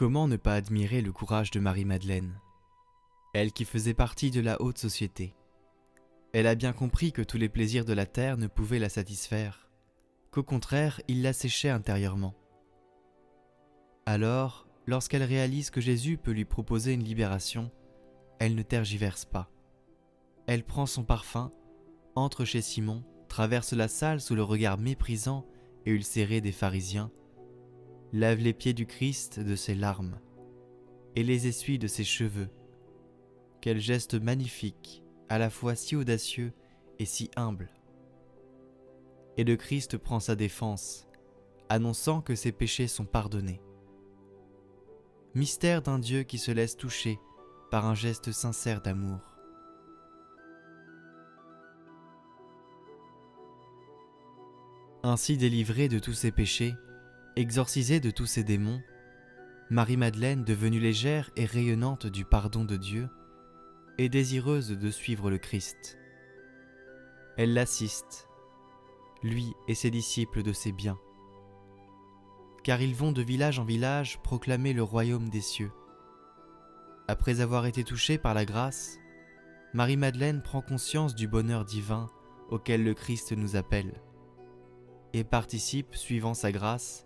Comment ne pas admirer le courage de Marie-Madeleine, elle qui faisait partie de la haute société. Elle a bien compris que tous les plaisirs de la terre ne pouvaient la satisfaire, qu'au contraire, ils l'asséchaient intérieurement. Alors, lorsqu'elle réalise que Jésus peut lui proposer une libération, elle ne tergiverse pas. Elle prend son parfum, entre chez Simon, traverse la salle sous le regard méprisant et ulcéré des pharisiens, lave les pieds du Christ de ses larmes et les essuie de ses cheveux. Quel geste magnifique, à la fois si audacieux et si humble. Et le Christ prend sa défense, annonçant que ses péchés sont pardonnés. Mystère d'un Dieu qui se laisse toucher par un geste sincère d'amour. Ainsi délivrée de tous ses péchés, exorcisée de tous ses démons, Marie-Madeleine, devenue légère et rayonnante du pardon de Dieu, est désireuse de suivre le Christ. Elle l'assiste, lui et ses disciples de ses biens, car ils vont de village en village proclamer le royaume des cieux. Après avoir été touchée par la grâce, Marie-Madeleine prend conscience du bonheur divin auquel le Christ nous appelle, et participe, suivant sa grâce,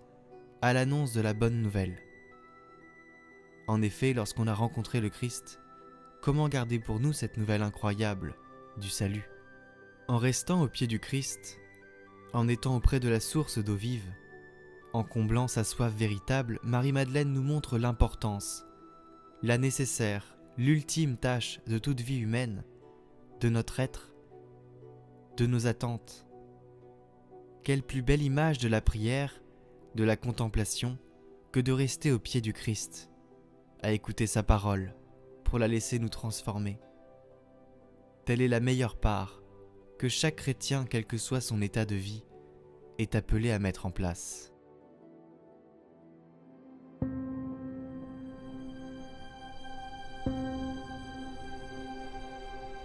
à l'annonce de la bonne nouvelle. En effet, lorsqu'on a rencontré le Christ, comment garder pour nous cette nouvelle incroyable du salut? En restant au pied du Christ, en étant auprès de la source d'eau vive, en comblant sa soif véritable, Marie-Madeleine nous montre l'importance, la nécessaire, l'ultime tâche de toute vie humaine, de notre être, de nos attentes. Quelle plus belle image de la prière, de la contemplation, que de rester au pied du Christ, à écouter sa parole, pour la laisser nous transformer. Telle est la meilleure part que chaque chrétien, quel que soit son état de vie, est appelé à mettre en place.